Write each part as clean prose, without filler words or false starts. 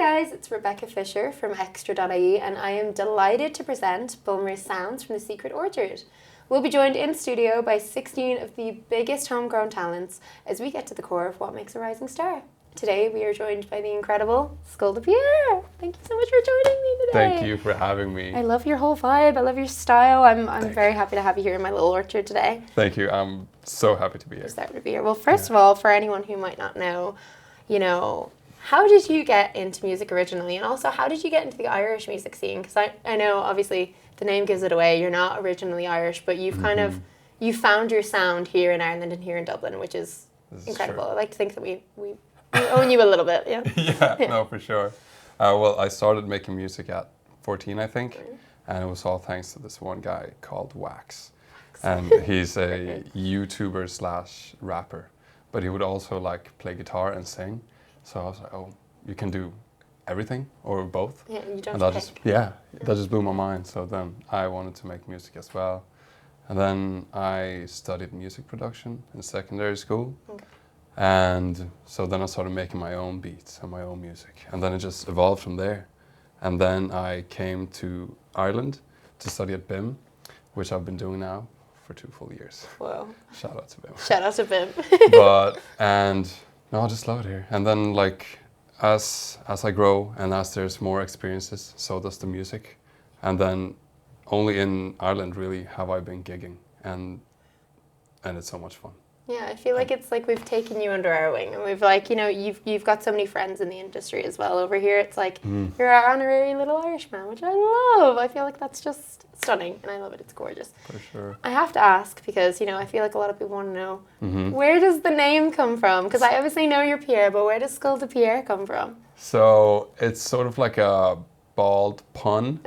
guys, it's Rebecca Fisher from Extra.ie and I am delighted to present Bulmers sounds from the Secret Orchard. We'll be joined in studio by 16 of the biggest homegrown talents as we get to the core of what makes a rising star. Today we are joined by the incredible Pierre. Thank you so much for joining me today. Thank you for having me. I love your whole vibe. I love your style. I'm very happy to have you here in my little orchard today. Thank you. I'm so happy to be here. Just happy to be here. Well, first of all, for anyone who might not know, how did you get into music originally? And also, how did you get into the Irish music scene? Because I know, obviously, the name gives it away. You're not originally Irish, but you've you found your sound here in Ireland and here in Dublin, which is incredible. I like to think that we own you a little bit, yeah? Yeah, no, for sure. Well, I started making music at 14, I think, and it was all thanks to this one guy called Wax. And he's a YouTuber / rapper, but he would also play guitar and sing. So I was like, oh, you can do everything or both. Yeah, you don't and that just blew my mind. So then I wanted to make music as well. And then I studied music production in secondary school. Okay. And so then I started making my own beats and my own music. And then it just evolved from there. And then I came to Ireland to study at BIM, which I've been doing now for 2 full years. Wow. Shout out to BIM. Shout out to BIM. No, I just love it here. And then as I grow and as there's more experiences, so does the music. And then only in Ireland really have I been gigging, and it's so much fun. Yeah, I feel like it's like we've taken you under our wing, and we've you've got so many friends in the industry as well over here. It's like you're our honorary little Irishman, which I love. I feel like that's just stunning, and I love it. It's gorgeous. For sure. I have to ask because I feel like a lot of people want to know where does the name come from? Because I obviously know you're Pierre, but where does Scoil Pierre come from? So it's sort of like a bald pun.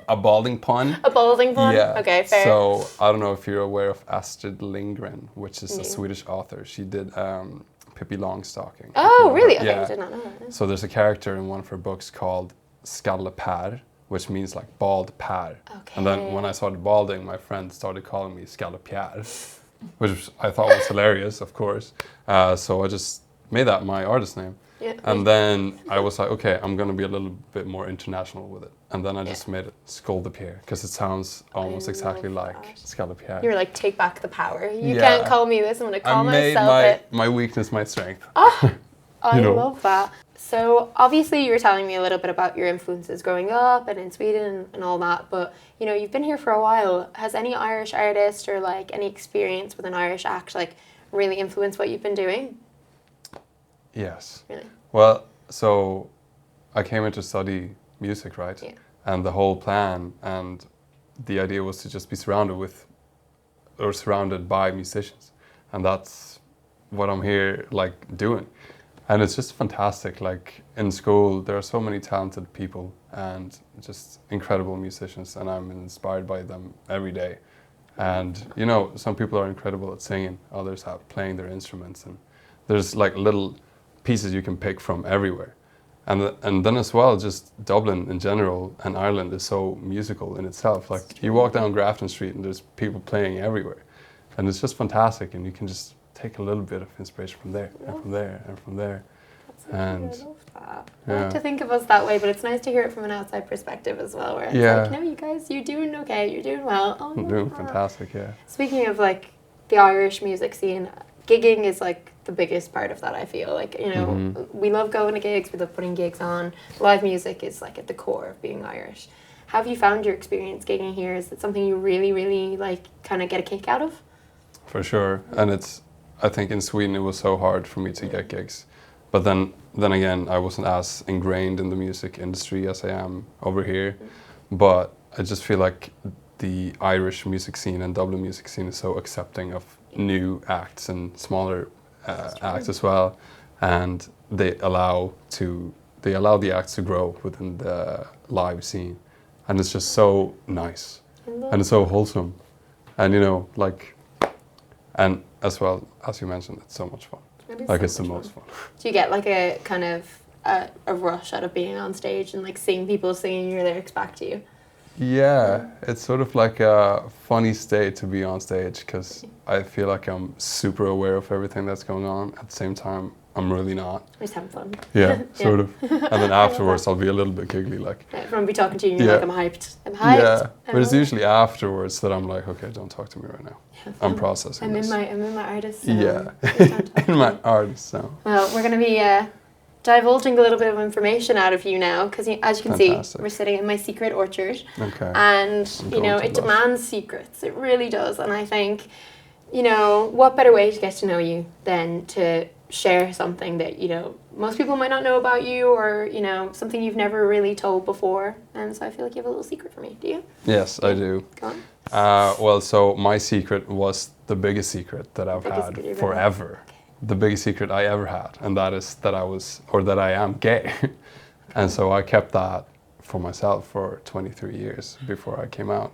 A balding pun. A balding pun? Yeah. Okay, fair. So I don't know if you're aware of Astrid Lindgren, which is a Swedish author. She did Pippi Longstocking. Oh, really? Okay, yeah. I did not know that. So there's a character in one of her books called Skalle Per, which means bald Per. Okay. And then when I started balding, my friend started calling me Skalle Pierre, which I thought was hilarious, of course. So I just made that my artist name. Yeah. And then I was like, okay, I'm going to be a little bit more international with it. And then I just made it Scoil Pierre because it sounds almost exactly like Scoil Pierre. You were like, take back the power. You can't call me this. I'm going to call myself it. My weakness, my strength. Oh, I love that. So obviously you were telling me a little bit about your influences growing up and in Sweden and all that. But, you've been here for a while. Has any Irish artist or any experience with an Irish act really influenced what you've been doing? Yes. Really? Well, so I came in to study music, right? Yeah. And the whole plan and the idea was to just be surrounded by musicians. And that's what I'm here doing. And it's just fantastic. In school, there are so many talented people and just incredible musicians, and I'm inspired by them every day. And, some people are incredible at singing, others have playing their instruments, and there's little pieces you can pick from everywhere. And then as well, just Dublin in general and Ireland is so musical in itself. You walk down Grafton Street and there's people playing everywhere. And it's just fantastic, and you can just take a little bit of inspiration from there and from there and from there. I love that. I like to think of us that way, but it's nice to hear it from an outside perspective as well, where it's no, you guys, you're doing okay, you're doing well. Oh, I'm doing fantastic, yeah. Speaking of the Irish music scene, gigging is the biggest part of that, I feel. We love going to gigs, we love putting gigs on. Live music is at the core of being Irish. How have you found your experience gigging here? Is it something you really, really kind of get a kick out of? For sure. And I think in Sweden it was so hard for me to get gigs. But then again, I wasn't as ingrained in the music industry as I am over here. But I just feel like the Irish music scene and Dublin music scene is so accepting of new acts and smaller acts as well, and they allow the acts to grow within the live scene, and it's just so nice and it's so wholesome, and and as well as you mentioned, it's so much fun. It's the most fun. Do you get a kind of a rush out of being on stage and seeing people singing your lyrics back to you? Yeah, it's sort of a funny state to be on stage because I feel like I'm super aware of everything that's going on. At the same time, I'm really not. Just having fun. Yeah, sort of. And then afterwards, I'll be a little bit giggly, like. Everyone will be talking to you, and you're like, I'm hyped. I'm hyped. Yeah, but it's usually afterwards that I'm like, okay, don't talk to me right now. I'm processing this. I'm in my artist zone. Yeah, in my artist zone. Well, we're going to be divulging a little bit of information out of you now, because as you can see, we're sitting in my secret orchard. Okay. And, you know, it demands secrets. It really does. And I think, you know, what better way to get to know you than to share something that, you know, most people might not know about you, or, you know, something you've never really told before. And so I feel like you have a little secret for me. Do you? Yes, I do. Go on. Well, so my secret was the biggest secret that I've had forever. Okay. The biggest secret I ever had, and that is that I am gay. And so I kept that for myself for 23 years before I came out.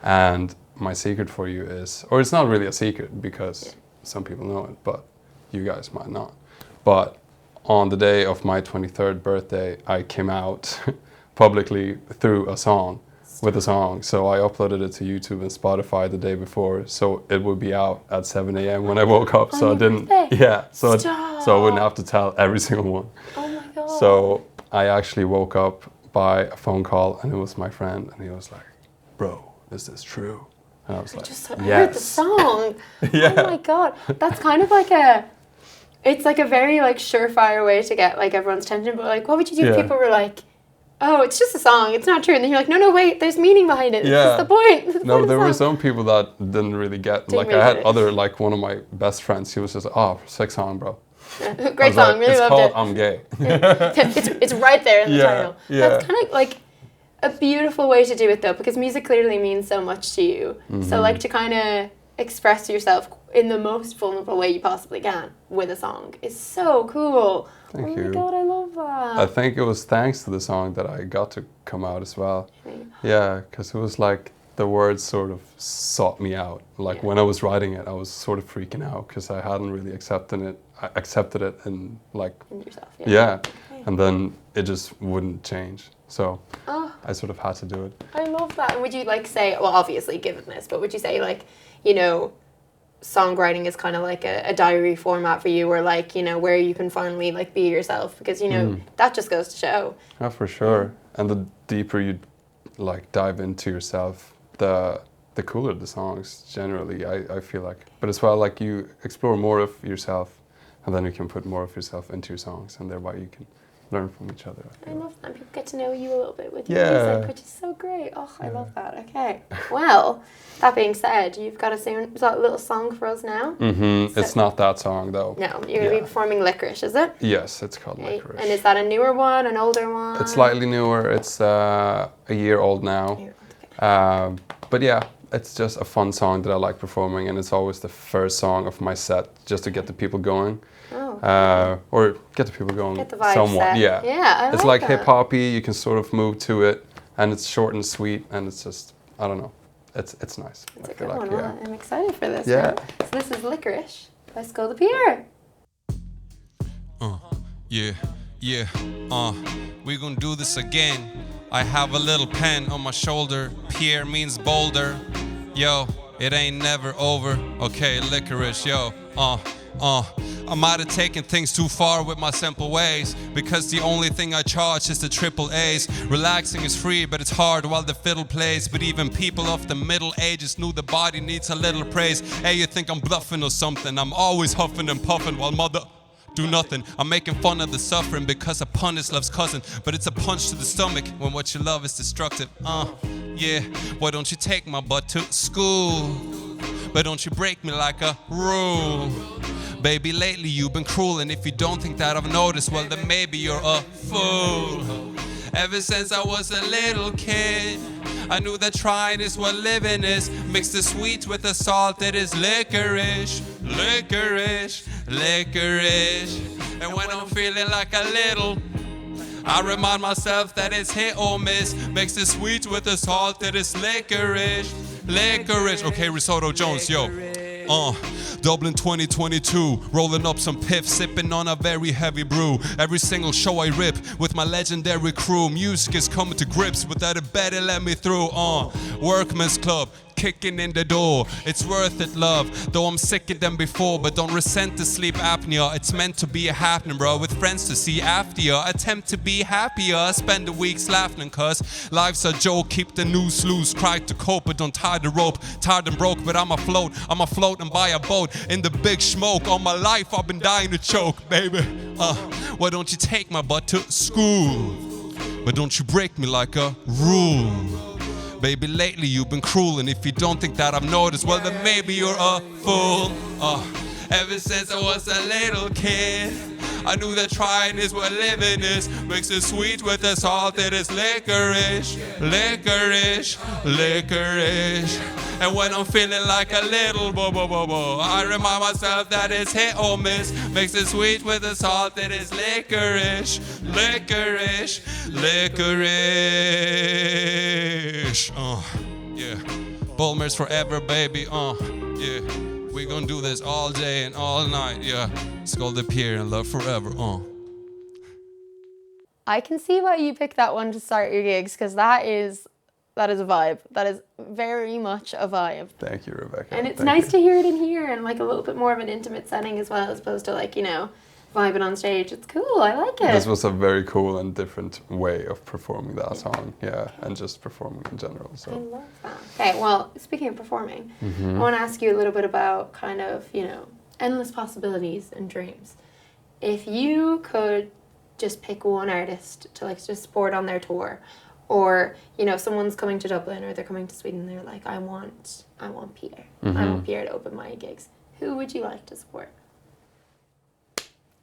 And my secret for you is, or it's not really a secret because some people know it, but you guys might not. But on the day of my 23rd birthday, I came out publicly through a song. With a song, so I uploaded it to YouTube and Spotify the day before, so it would be out at 7 a.m. when I woke up. So I didn't, so I wouldn't have to tell every single one. Oh my god! So I actually woke up by a phone call, and it was my friend, and he was like, "Bro, is this true?" And I was like, "Yes." I heard the song. Yeah. Oh my god, that's kind of like it's like a very like surefire way to get like everyone's attention. But like, what would you do if people were like, oh, it's just a song, it's not true. And then you're like, no, wait, there's meaning behind it. Yeah. That's the point. No, there were some people that didn't really get, like I had other, like one of my best friends, he was just, oh, sick song, bro. Yeah. Great song, really loved it. It's called I'm Gay. it's right there in the title. Yeah. That's kind of like a beautiful way to do it though, because music clearly means so much to you. Mm-hmm. So like to kind of express yourself in the most vulnerable way you possibly can with a song is so cool. Thank you. Oh my god, I love that. I think it was thanks to the song that I got to come out as well. Yeah, because it was like the words sort of sought me out. Like when I was writing it, I was sort of freaking out because I hadn't really accepted it in like in yourself. And then it just wouldn't change. So I sort of had to do it. I love that. And would you like say, well, obviously given this, but would you say like, you know, songwriting is kind of like a diary format for you, or like, you know, where you can finally like be yourself, because you know that just goes to show. Yeah, for sure. And the deeper you like dive into yourself, the cooler the songs generally, I feel like. But as well, like you explore more of yourself, and then you can put more of yourself into your songs, and thereby you can learn from each other. I love that. People get to know you a little bit with your music, which is so great. Oh, I love that. Okay. Well, that being said, you've got a little song for us now. Mm-hmm. So, it's not that song though. No, you're going to be performing Licorice, is it? Yes, it's called Licorice. And is that a newer one, an older one? It's slightly newer. It's a year old now. But yeah, it's just a fun song that I like performing, and it's always the first song of my set just to get the people going. Or get the people going somewhat. Yeah, I it's like hip hoppy. You can sort of move to it, and it's short and sweet, and it's just, I don't know, it's nice. It's a good one. Well, I'm excited for this. Yeah. Now. So this is Licorice by Skull the Pierre. We're gonna do this again. I have a little pen on my shoulder. Pierre means boulder. Yo, it ain't never over. Okay, Licorice, yo. I might have taken things too far with my simple ways, because the only thing I charge is the triple A's. Relaxing is free, but it's hard while the fiddle plays. But even people of the Middle Ages knew the body needs a little praise. Hey, you think I'm bluffing or something? I'm always huffing and puffing while mother do nothing. I'm making fun of the suffering because a pun is love's cousin, but it's a punch to the stomach when what you love is destructive. Why don't you take my butt to school? But don't you break me like a rule. Baby, lately you've been cruel, and if you don't think that I've noticed, well then maybe you're a fool. Ever since I was a little kid, I knew that trying is what living is. Mix the sweet with the salt, it is licorice. Licorice, licorice. And when I'm feeling like a little, I remind myself that it's hit or miss. Mix the sweet with the salt, it is licorice. Licorice. Okay, Risotto Jones, yo. Dublin 2022, rolling up some piff, sipping on a very heavy brew. Every single show I rip with my legendary crew. Music is coming to grips with that, it better let me through. Workman's Club, kicking in the door. It's worth it, love, though I'm sicker than before. But don't resent the sleep apnea. It's meant to be a happening, bro, with friends to see after ya. Attempt to be happier, spend the weeks laughing, cause life's a joke. Keep the noose loose, cry to cope, but don't tie the rope. Tired and broke, but I'm afloat and by a boat in the big smoke. All my life I've been dying to choke, baby. Why don't you take my butt to school? But don't you break me like a rule. Baby, lately you've been cruel, and if you don't think that I've noticed, well then maybe you're a fool. Ever since I was a little kid, I knew that trying is what living is. Mix it sweet with the salt, it is licorice, licorice, licorice. And when I'm feeling like a little bo-bo-bo-bo, I remind myself that it's hit or miss. Mix it sweet with the salt, it is licorice, licorice, licorice. Yeah. Bulmers forever, baby. Yeah. We gonna do this all day and all night, yeah. It's called the Pierre and love forever, I can see why you picked that one to start your gigs, because that is a vibe. That is very much a vibe. Thank you, Rebecca. And it's nice to hear it in here and like a little bit more of an intimate setting as well, as opposed to like, you know, vibing on stage. It's cool. I like it. This was a very cool and different way of performing that song, yeah, and just performing in general. So I love that. Okay, well, speaking of performing, I want to ask you a little bit about kind of, you know, endless possibilities and dreams. If you could just pick one artist to like just support on their tour, or, you know, someone's coming to Dublin or they're coming to Sweden, they're like, I want Pierre. I want Pierre to open my gigs. Who would you like to support?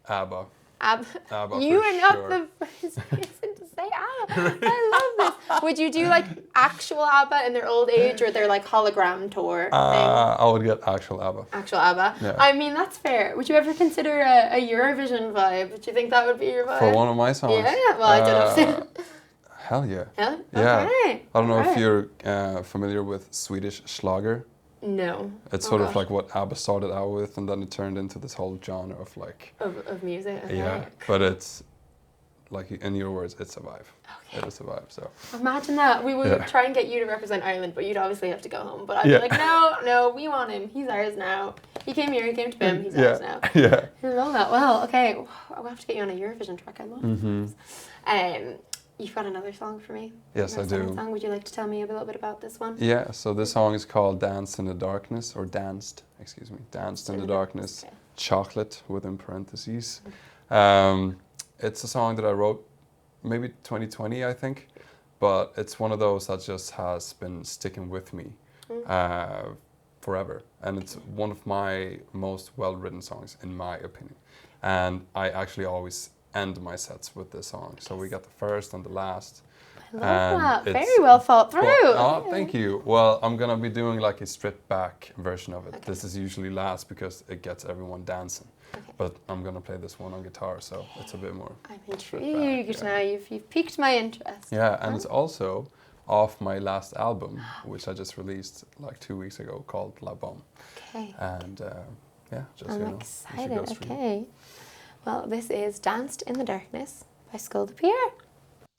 ABBA. ABBA. You are not the first person to say ABBA. I love this. Would you do like actual ABBA in their old age, or their like hologram tour thing? I would get actual ABBA. Actual ABBA? Yeah. I mean, that's fair. Would you ever consider a Eurovision vibe? Do you think that would be your vibe? For one of my songs? Yeah, well, I don't know. Hell yeah. Yeah? Yeah. Okay. I don't know Alright. if you're familiar with Swedish Schlager. No. It's sort of like what ABBA started out with, and then it turned into this whole genre of like... Of music? Okay. Yeah, but it's, like in your words, it's a vibe. Okay. It is a vibe, so... Imagine that. We would try and get you to represent Ireland, but you'd obviously have to go home. But I'd be like, no, we want him. He's ours now. He came here, he came to BIM, he's ours now. Yeah. I love that. Well, okay, I'll have to get you on a Eurovision track. I love this. You've got another song for me? Yes, I do. Song. Would you like to tell me a little bit about this one? Yeah, so this song is called Danced in the Darkness, or Danced in the Darkness, okay. Chocolate within parentheses. It's a song that I wrote maybe 2020, I think, but it's one of those that just has been sticking with me forever. And it's one of my most well-written songs, in my opinion. And I actually always end my sets with this song. So we got the first and the last. I love that. Very well thought through. Oh, thank you. Well, I'm going to be doing like a stripped back version of it. Okay. This is usually last because it gets everyone dancing. Okay. But I'm going to play this one on guitar, so it's a bit more. I'm intrigued now. You've piqued my interest. Yeah, and it's also off my last album, which I just released like 2 weeks ago, called La Bombe. Okay. And just I'm excited. Okay. Well, this is Danced in the Darkness by Skull de Pierre.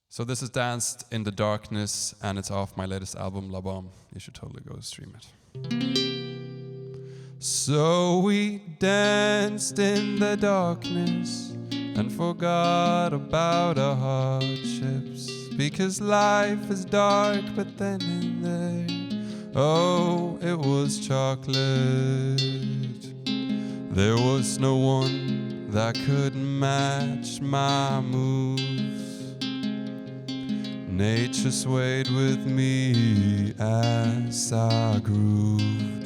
So this is Danced in the Darkness, and it's off my latest album, La Bombe. You should totally go stream it. So we danced in the darkness and forgot about our hardships, because life is dark, but then in there, oh, it was chocolate. There was no one that could match my moves. Nature swayed with me as I grooved.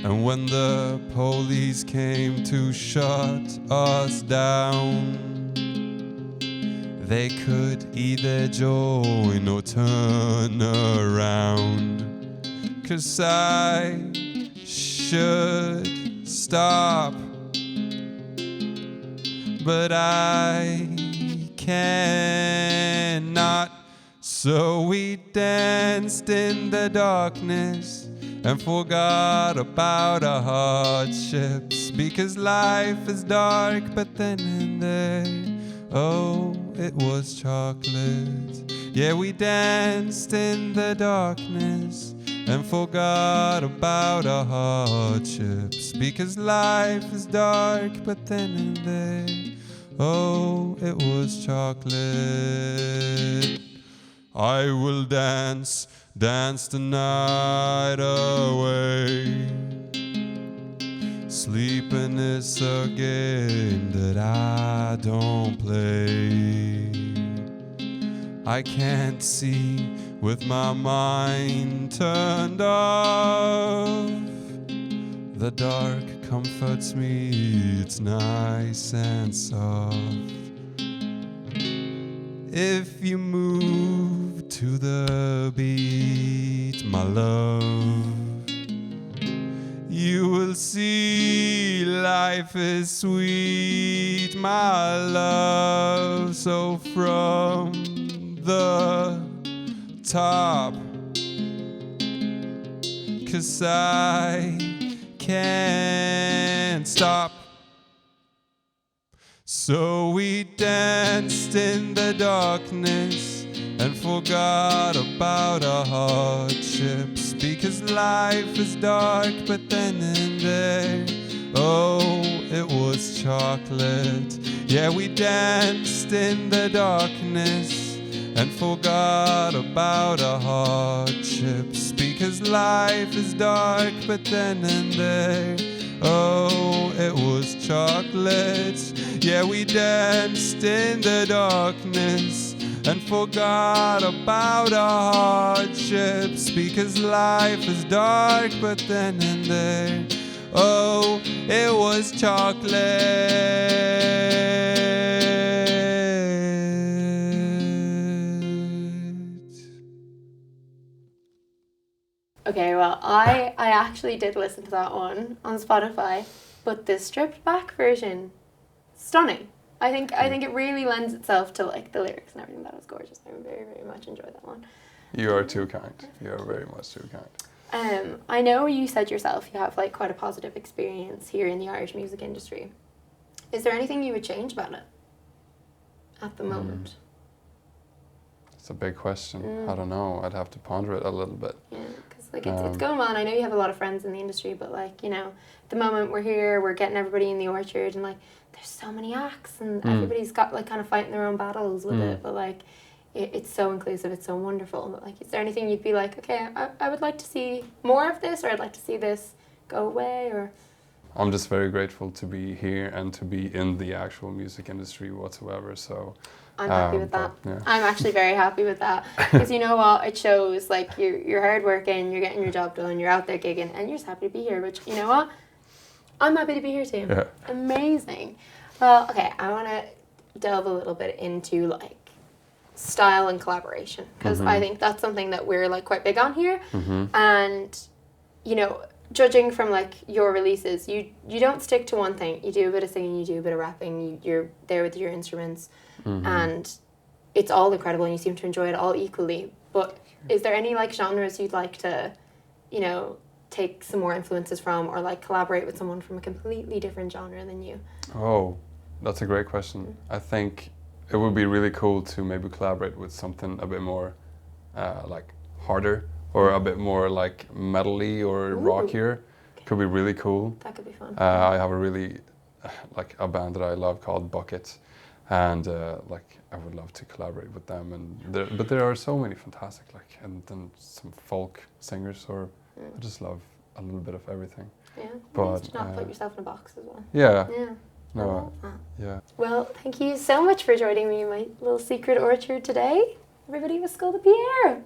And when the police came to shut us down, they could either join or turn around. 'Cause I should stop, but I cannot. So we danced in the darkness and forgot about our hardships, because life is dark, but then in there, oh, it was chocolate. Yeah, we danced in the darkness and forgot about our hardships, because life is dark, but then and there, oh, it was chocolate. I will dance, dance the night away. Sleeping is a game that I don't play. I can't see with my mind turned off. The dark comforts me, it's nice and soft. If you move to the beat, my love, you will see life is sweet, my love. So from the top, 'cause I can't stop. So we danced in the darkness and forgot about our hardships, because life is dark, but then and there, oh, it was chocolate. Yeah, we danced in the darkness and forgot about our hardships, because life is dark, but then and there, oh, it was chocolate. Yeah, we danced in the darkness and forgot about our hardships, because life is dark, but then and there, oh, it was chocolate. Okay, well, I actually did listen to that one on Spotify, but the stripped back version, stunning. I think it really lends itself to like the lyrics and everything. That was gorgeous. I very, very much enjoyed that one. You are too kind. You are very much too kind. I know you said yourself you have like quite a positive experience here in the Irish music industry. Is there anything you would change about it at the moment? It's a big question. I don't know. I'd have to ponder it a little bit. Yeah, because like it's going well. And I know you have a lot of friends in the industry, but like, you know, at the moment we're here, we're getting everybody in the orchard, and like there's so many acts, and everybody's got like kind of fighting their own battles with it. But like it's so inclusive, it's so wonderful. But like, is there anything you'd be like, okay, I would like to see more of this, or I'd like to see this go away, or? I'm just very grateful to be here and to be in the actual music industry whatsoever. So I'm happy with that. Yeah. I'm actually very happy with that, because you know what, it shows like you're hardworking, you're getting your job done, you're out there gigging, and you're just happy to be here. Which, you know what, I'm happy to be here too. Yeah. Amazing. Well, okay, I want to delve a little bit into like style and collaboration, because I think that's something that we're like quite big on here. And you know, judging from like your releases, you don't stick to one thing. You do a bit of singing, you do a bit of rapping, you're there with your instruments, and it's all incredible, and you seem to enjoy it all equally. But is there any like genres you'd like to, you know, take some more influences from, or like collaborate with someone from a completely different genre than you? Oh, that's a great question. I think it would be really cool to maybe collaborate with something a bit more like harder, or a bit more like metal-y or rockier. Could be really cool. That could be fun. I have a really like a band that I love called Bucket, and like I would love to collaborate with them. And but there are so many fantastic like, and then some folk singers, or I just love a little bit of everything. Yeah, but to not put yourself in a box as well. Yeah. Yeah. I No. love that. Yeah. Well, thank you so much for joining me in my little secret orchard today. Everybody was Skull to Pierre.